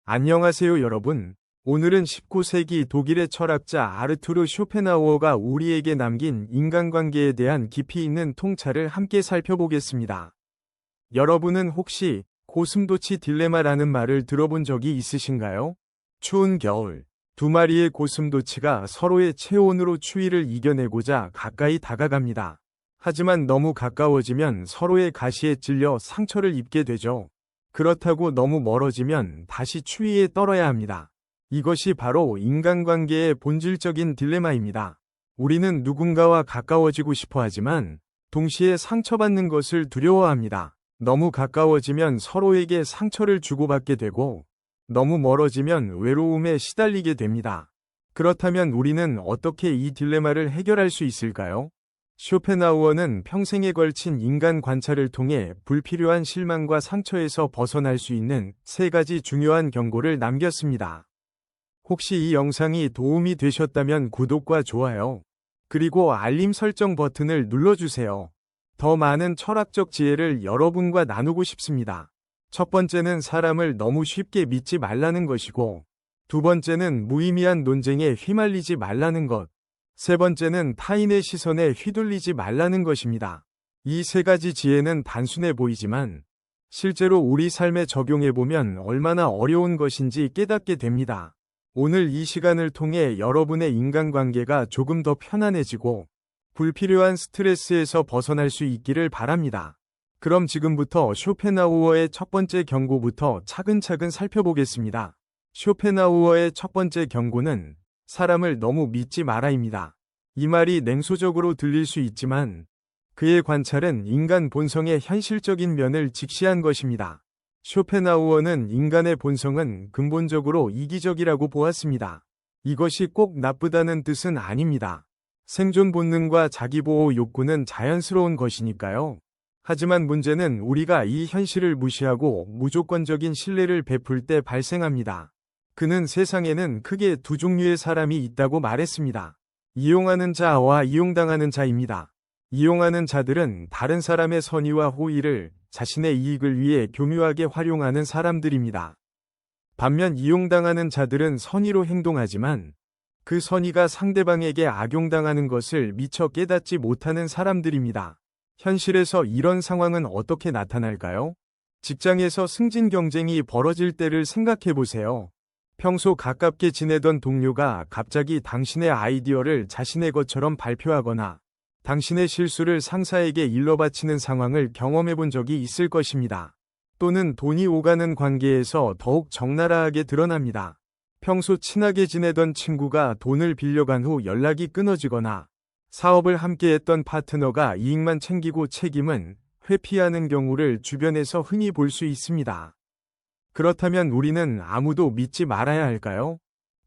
안녕하세요, 여러분. 오늘은 19세기 독일의 철학자 아르투르 쇼펜하우어가 우리에게 남긴 인간관계에 대한 깊이 있는 통찰을 함께 살펴보겠습니다. 여러분은 혹시 고슴도치 딜레마라는 말을 들어본 적이 있으신가요? 추운 겨울, 두 마리의 고슴도치가 서로의 체온으로 추위를 이겨내고자 가까이 다가갑니다. 하지만 너무 가까워지면 서로의 가시에 찔려 상처를 입게 되죠. 그렇다고 너무 멀어지면 다시 추위에 떨어야 합니다. 이것이 바로 인간관계의 본질적인 딜레마입니다. 우리는 누군가와 가까워지고 싶어 하지만 동시에 상처받는 것을 두려워합니다. 너무 가까워지면 서로에게 상처를 주고받게 되고 너무 멀어지면 외로움에 시달리게 됩니다. 그렇다면 우리는 어떻게 이 딜레마를 해결할 수 있을까요? 쇼펜하우어는 평생에 걸친 인간 관찰을 통해 불필요한 실망과 상처에서 벗어날 수 있는 3가지 중요한 경고를 남겼습니다. 혹시 이 영상이 도움이 되셨다면 구독과 좋아요, 그리고 알림 설정 버튼을 눌러주세요. 더 많은 철학적 지혜를 여러분과 나누고 싶습니다. 첫 번째는 사람을 너무 쉽게 믿지 말라는 것이고, 두 번째는 무의미한 논쟁에 휘말리지 말라는 것, 세 번째는 타인의 시선에 휘둘리지 말라는 것입니다. 이 3가지 지혜는 단순해 보이지만 실제로 우리 삶에 적용해보면 얼마나 어려운 것인지 깨닫게 됩니다. 오늘 이 시간을 통해 여러분의 인간관계가 조금 더 편안해지고 불필요한 스트레스에서 벗어날 수 있기를 바랍니다. 그럼 지금부터 쇼펜하우어의 첫 번째 경고부터 차근차근 살펴보겠습니다. 쇼펜하우어의 첫 번째 경고는 사람을 너무 믿지 마라입니다. 이 말이 냉소적으로 들릴 수 있지만 그의 관찰은 인간 본성의 현실적인 면을 직시한 것입니다. 쇼펜하우어는 인간의 본성은 근본적으로 이기적이라고 보았습니다. 이것이 꼭 나쁘다는 뜻은 아닙니다. 생존 본능과 자기보호 욕구는 자연스러운 것이니까요. 하지만 문제는 우리가 이 현실을 무시하고 무조건적인 신뢰를 베풀 때 발생합니다. 그는 세상에는 크게 2 종류의 사람이 있다고 말했습니다. 이용하는 자와 이용당하는 자입니다. 이용하는 자들은 다른 사람의 선의와 호의를 자신의 이익을 위해 교묘하게 활용하는 사람들입니다. 반면 이용당하는 자들은 선의로 행동하지만 그 선의가 상대방에게 악용당하는 것을 미처 깨닫지 못하는 사람들입니다. 현실에서 이런 상황은 어떻게 나타날까요? 직장에서 승진 경쟁이 벌어질 때를 생각해 보세요. 평소 가깝게 지내던 동료가 갑자기 당신의 아이디어를 자신의 것처럼 발표하거나 당신의 실수를 상사에게 일러바치는 상황을 경험해 본 적이 있을 것입니다. 또는 돈이 오가는 관계에서 더욱 적나라하게 드러납니다. 평소 친하게 지내던 친구가 돈을 빌려간 후 연락이 끊어지거나 사업을 함께했던 파트너가 이익만 챙기고 책임은 회피하는 경우를 주변에서 흔히 볼 수 있습니다. 그렇다면 우리는 아무도 믿지 말아야 할까요?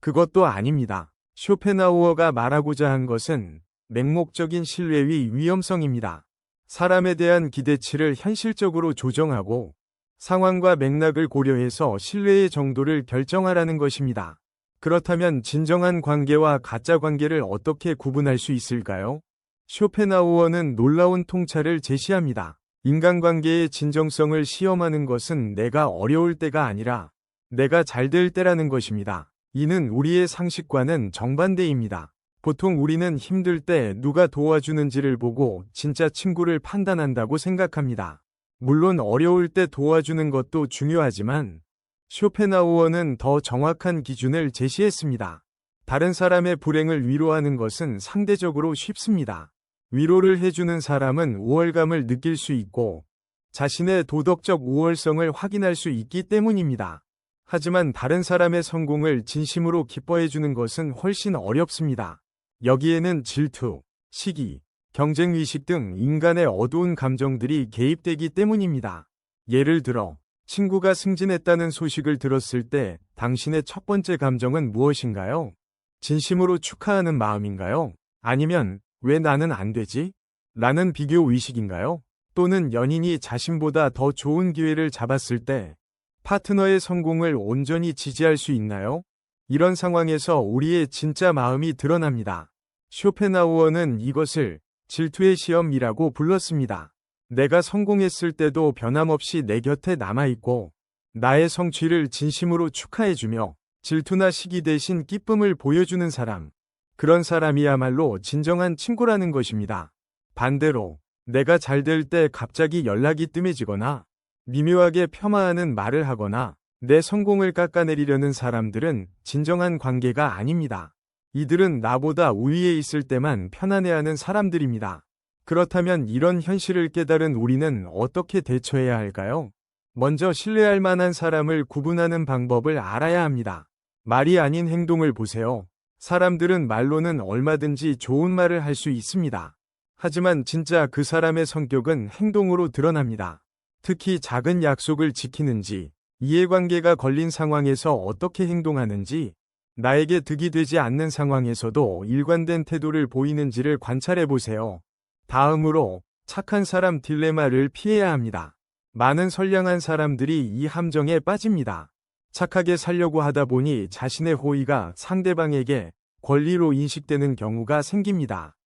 그것도 아닙니다. 쇼펜하우어가 말하고자 한 것은 맹목적인 신뢰의 위험성입니다. 사람에 대한 기대치를 현실적으로 조정하고 상황과 맥락을 고려해서 신뢰의 정도를 결정하라는 것입니다. 그렇다면 진정한 관계와 가짜 관계를 어떻게 구분할 수 있을까요? 쇼펜하우어는 놀라운 통찰을 제시합니다. 인간관계의 진정성을 시험하는 것은 내가 어려울 때가 아니라 내가 잘 될 때라는 것입니다. 이는 우리의 상식과는 정반대입니다. 보통 우리는 힘들 때 누가 도와주는지를 보고 진짜 친구를 판단한다고 생각합니다. 물론 어려울 때 도와주는 것도 중요하지만 쇼펜하우어는 더 정확한 기준을 제시했습니다. 다른 사람의 불행을 위로하는 것은 상대적으로 쉽습니다. 위로를 해주는 사람은 우월감을 느낄 수 있고 자신의 도덕적 우월성을 확인할 수 있기 때문입니다. 하지만 다른 사람의 성공을 진심으로 기뻐해주는 것은 훨씬 어렵습니다. 여기에는 질투, 시기, 경쟁의식 등 인간의 어두운 감정들이 개입되기 때문입니다. 예를 들어, 친구가 승진했다는 소식을 들었을 때 당신의 첫 번째 감정은 무엇인가요? 진심으로 축하하는 마음인가요? 아니면 왜 나는 안 되지? 라는 비교 의식인가요? 또는 연인이 자신보다 더 좋은 기회를 잡았을 때 파트너의 성공을 온전히 지지할 수 있나요? 이런 상황에서 우리의 진짜 마음이 드러납니다. 쇼펜하우어는 이것을 질투의 시험이라고 불렀습니다. 내가 성공했을 때도 변함없이 내 곁에 남아있고 나의 성취를 진심으로 축하해주며 질투나 시기 대신 기쁨을 보여주는 사람. 그런 사람이야말로 진정한 친구라는 것입니다. 반대로 내가 잘 될 때 갑자기 연락이 뜸해지거나 미묘하게 폄하하는 말을 하거나 내 성공을 깎아내리려는 사람들은 진정한 관계가 아닙니다. 이들은 나보다 우위에 있을 때만 편안해하는 사람들입니다. 그렇다면 이런 현실을 깨달은 우리는 어떻게 대처해야 할까요? 먼저 신뢰할 만한 사람을 구분하는 방법을 알아야 합니다. 말이 아닌 행동을 보세요. 사람들은 말로는 얼마든지 좋은 말을 할 수 있습니다. 하지만 진짜 그 사람의 성격은 행동으로 드러납니다. 특히 작은 약속을 지키는지, 이해관계가 걸린 상황에서 어떻게 행동하는지, 나에게 득이 되지 않는 상황에서도 일관된 태도를 보이는지를 관찰해 보세요. 다음으로 착한 사람 딜레마를 피해야 합니다. 많은 선량한 사람들이 이 함정에 빠집니다. 착하게 살려고 하다 보니 자신의 호의가 상대방에게 권리로 인식되는 경우가 생깁니다.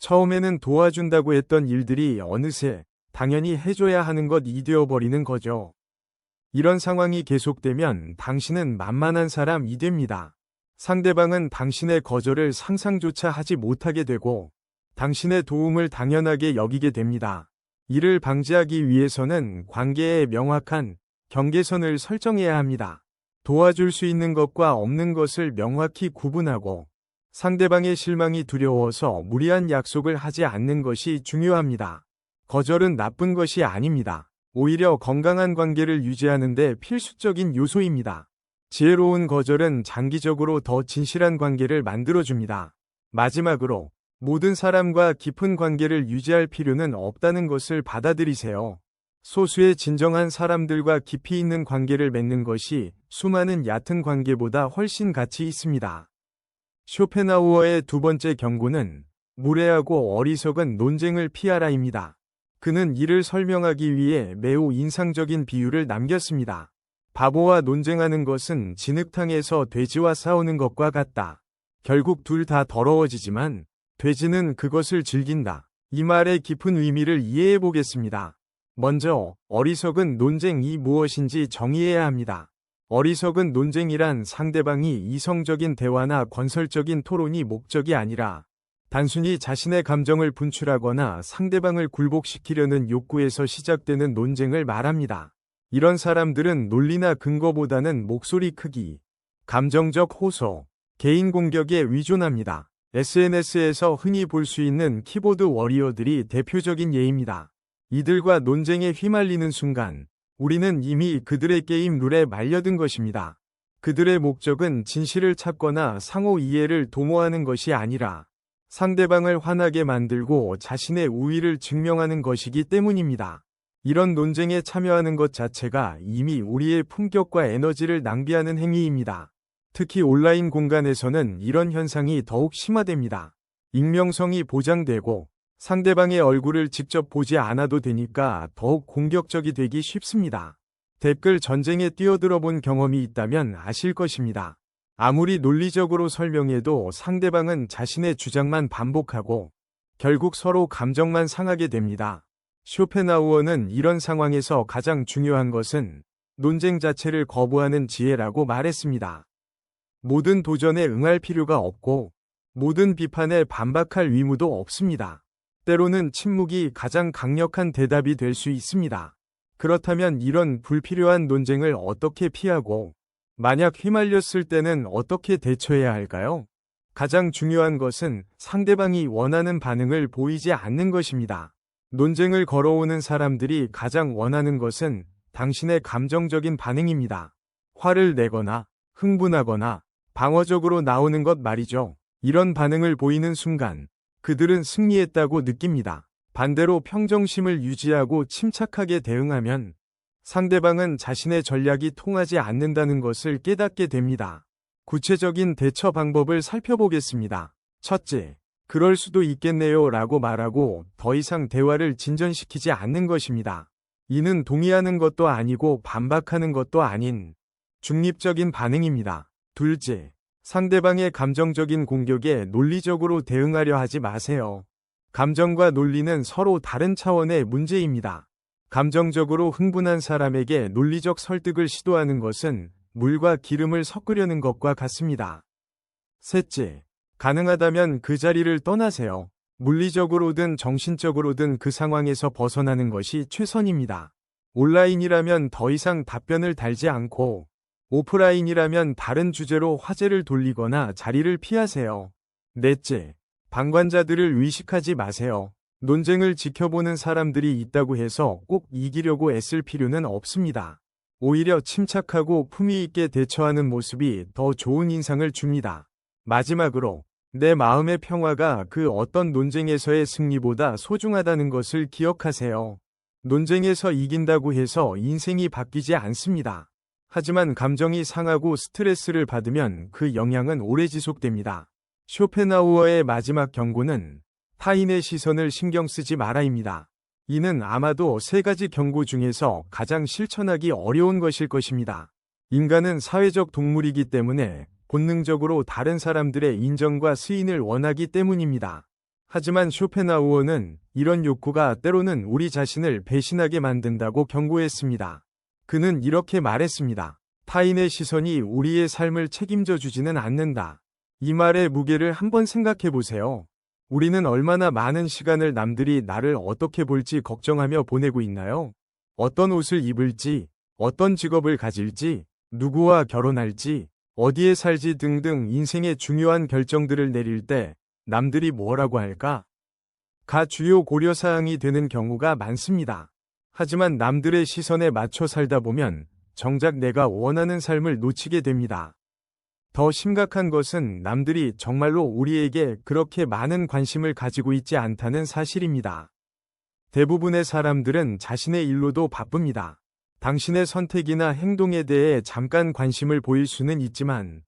처음에는 도와준다고 했던 일들이 어느새 당연히 해줘야 하는 것이 되어버리는 거죠. 이런 상황이 계속되면 당신은 만만한 사람이 됩니다. 상대방은 당신의 거절을 상상조차 하지 못하게 되고 당신의 도움을 당연하게 여기게 됩니다. 이를 방지하기 위해서는 관계에 명확한 경계선을 설정해야 합니다. 도와줄 수 있는 것과 없는 것을 명확히 구분하고 상대방의 실망이 두려워서 무리한 약속을 하지 않는 것이 중요합니다. 거절은 나쁜 것이 아닙니다. 오히려 건강한 관계를 유지하는 데 필수적인 요소입니다. 지혜로운 거절은 장기적으로 더 진실한 관계를 만들어줍니다. 마지막으로 모든 사람과 깊은 관계를 유지할 필요는 없다는 것을 받아들이세요. 소수의 진정한 사람들과 깊이 있는 관계를 맺는 것이 수많은 얕은 관계보다 훨씬 가치 있습니다. 쇼펜하우어의 두 번째 경고는 무례하고 어리석은 논쟁을 피하라입니다. 그는 이를 설명하기 위해 매우 인상적인 비유를 남겼습니다. 바보와 논쟁하는 것은 진흙탕에서 돼지와 싸우는 것과 같다. 결국 둘 다 더러워지지만 돼지는 그것을 즐긴다. 이 말의 깊은 의미를 이해해 보겠습니다. 먼저 어리석은 논쟁이 무엇인지 정의해야 합니다. 어리석은 논쟁이란 상대방이 이성적인 대화나 건설적인 토론이 목적이 아니라 단순히 자신의 감정을 분출하거나 상대방을 굴복시키려는 욕구에서 시작되는 논쟁을 말합니다. 이런 사람들은 논리나 근거보다는 목소리 크기, 감정적 호소, 개인 공격에 의존합니다. SNS에서 흔히 볼 수 있는 키보드 워리어들이 대표적인 예입니다. 이들과 논쟁에 휘말리는 순간 우리는 이미 그들의 게임 룰에 말려든 것입니다. 그들의 목적은 진실을 찾거나 상호 이해를 도모하는 것이 아니라 상대방을 화나게 만들고 자신의 우위를 증명하는 것이기 때문입니다. 이런 논쟁에 참여하는 것 자체가 이미 우리의 품격과 에너지를 낭비하는 행위입니다. 특히 온라인 공간에서는 이런 현상이 더욱 심화됩니다. 익명성이 보장되고 상대방의 얼굴을 직접 보지 않아도 되니까 더욱 공격적이 되기 쉽습니다. 댓글 전쟁에 뛰어들어 본 경험이 있다면 아실 것입니다. 아무리 논리적으로 설명해도 상대방은 자신의 주장만 반복하고 결국 서로 감정만 상하게 됩니다. 쇼펜하우어는 이런 상황에서 가장 중요한 것은 논쟁 자체를 거부하는 지혜라고 말했습니다. 모든 도전에 응할 필요가 없고 모든 비판에 반박할 의무도 없습니다. 때로는 침묵이 가장 강력한 대답이 될 수 있습니다. 그렇다면 이런 불필요한 논쟁을 어떻게 피하고 만약 휘말렸을 때는 어떻게 대처해야 할까요? 가장 중요한 것은 상대방이 원하는 반응을 보이지 않는 것입니다. 논쟁을 걸어오는 사람들이 가장 원하는 것은 당신의 감정적인 반응입니다. 화를 내거나 흥분하거나 방어적으로 나오는 것 말이죠. 이런 반응을 보이는 순간 그들은 승리했다고 느낍니다. 반대로 평정심을 유지하고 침착하게 대응하면 상대방은 자신의 전략이 통하지 않는다는 것을 깨닫게 됩니다. 구체적인 대처 방법을 살펴보겠습니다. 첫째, 그럴 수도 있겠네요 라고 말하고 더 이상 대화를 진전시키지 않는 것입니다. 이는 동의하는 것도 아니고 반박하는 것도 아닌 중립적인 반응입니다. 둘째, 상대방의 감정적인 공격에 논리적으로 대응하려 하지 마세요. 감정과 논리는 서로 다른 차원의 문제입니다. 감정적으로 흥분한 사람에게 논리적 설득을 시도하는 것은 물과 기름을 섞으려는 것과 같습니다. 셋째, 가능하다면 그 자리를 떠나세요. 물리적으로든 정신적으로든 그 상황에서 벗어나는 것이 최선입니다. 온라인이라면 더 이상 답변을 달지 않고, 오프라인이라면 다른 주제로 화제를 돌리거나 자리를 피하세요. 넷째, 방관자들을 의식하지 마세요. 논쟁을 지켜보는 사람들이 있다고 해서 꼭 이기려고 애쓸 필요는 없습니다. 오히려 침착하고 품위 있게 대처하는 모습이 더 좋은 인상을 줍니다. 마지막으로, 내 마음의 평화가 그 어떤 논쟁에서의 승리보다 소중하다는 것을 기억하세요. 논쟁에서 이긴다고 해서 인생이 바뀌지 않습니다. 하지만 감정이 상하고 스트레스를 받으면 그 영향은 오래 지속됩니다. 쇼펜하우어의 마지막 경고는 타인의 시선을 신경 쓰지 마라입니다. 이는 아마도 세 가지 경고 중에서 가장 실천하기 어려운 것일 것입니다. 인간은 사회적 동물이기 때문에 본능적으로 다른 사람들의 인정과 스인을 원하기 때문입니다. 하지만 쇼펜하우어는 이런 욕구가 때로는 우리 자신을 배신하게 만든다고 경고했습니다. 그는 이렇게 말했습니다. 타인의 시선이 우리의 삶을 책임져 주지는 않는다. 이 말의 무게를 한번 생각해 보세요. 우리는 얼마나 많은 시간을 남들이 나를 어떻게 볼지 걱정하며 보내고 있나요? 어떤 옷을 입을지, 어떤 직업을 가질지, 누구와 결혼할지, 어디에 살지 등등 인생의 중요한 결정들을 내릴 때 남들이 뭐라고 할까? 가 주요 고려사항이 되는 경우가 많습니다. 하지만 남들의 시선에 맞춰 살다 보면 정작 내가 원하는 삶을 놓치게 됩니다. 더 심각한 것은 남들이 정말로 우리에게 그렇게 많은 관심을 가지고 있지 않다는 사실입니다. 대부분의 사람들은 자신의 일로도 바쁩니다. 당신의 선택이나 행동에 대해 잠깐 관심을 보일 수는 있지만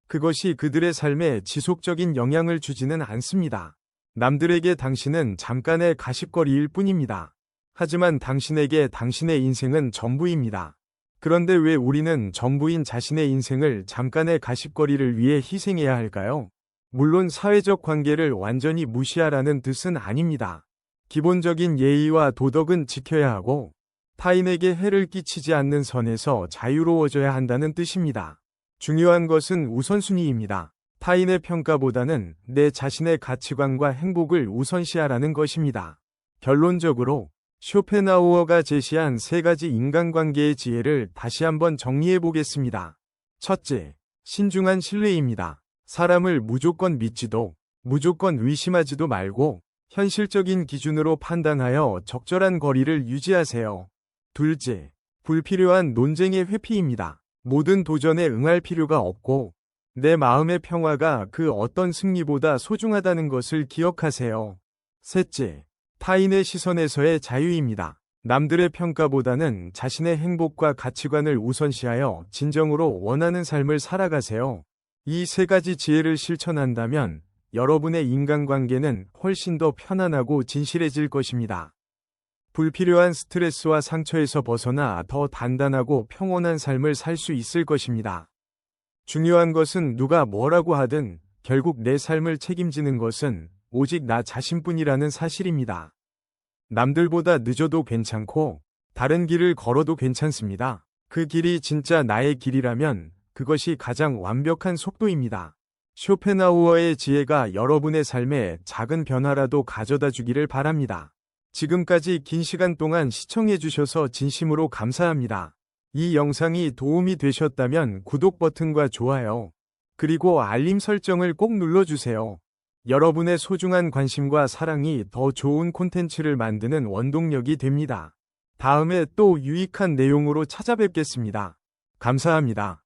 그것이 그들의 삶에 지속적인 영향을 주지는 않습니다. 남들에게 당신은 잠깐의 가십거리일 뿐입니다. 하지만 당신에게 당신의 인생은 전부입니다. 그런데 왜 우리는 전부인 자신의 인생을 잠깐의 가십거리를 위해 희생해야 할까요? 물론 사회적 관계를 완전히 무시하라는 뜻은 아닙니다. 기본적인 예의와 도덕은 지켜야 하고 타인에게 해를 끼치지 않는 선에서 자유로워져야 한다는 뜻입니다. 중요한 것은 우선순위입니다. 타인의 평가보다는 내 자신의 가치관과 행복을 우선시하라는 것입니다. 결론적으로 쇼펜하우어가 제시한 세 가지 인간관계의 지혜를 다시 한번 정리해 보겠습니다. 첫째, 신중한 신뢰입니다. 사람을 무조건 믿지도 무조건 의심하지도 말고 현실적인 기준으로 판단하여 적절한 거리를 유지하세요. 둘째, 불필요한 논쟁의 회피입니다. 모든 도전에 응할 필요가 없고 내 마음의 평화가 그 어떤 승리보다 소중하다는 것을 기억하세요. 셋째, 타인의 시선에서의 자유입니다. 남들의 평가보다는 자신의 행복과 가치관을 우선시하여 진정으로 원하는 삶을 살아가세요. 이 세 가지 지혜를 실천한다면 여러분의 인간관계는 훨씬 더 편안하고 진실해질 것입니다. 불필요한 스트레스와 상처에서 벗어나 더 단단하고 평온한 삶을 살 수 있을 것입니다. 중요한 것은 누가 뭐라고 하든 결국 내 삶을 책임지는 것은 오직 나 자신뿐이라는 사실입니다. 남들보다 늦어도 괜찮고 다른 길을 걸어도 괜찮습니다. 그 길이 진짜 나의 길이라면 그것이 가장 완벽한 속도입니다. 쇼펜하우어의 지혜가 여러분의 삶에 작은 변화라도 가져다 주기를 바랍니다. 지금까지 긴 시간 동안 시청해 주셔서 진심으로 감사합니다. 이 영상이 도움이 되셨다면 구독 버튼과 좋아요, 그리고 알림 설정을 꼭 눌러주세요. 여러분의 소중한 관심과 사랑이 더 좋은 콘텐츠를 만드는 원동력이 됩니다. 다음에 또 유익한 내용으로 찾아뵙겠습니다. 감사합니다.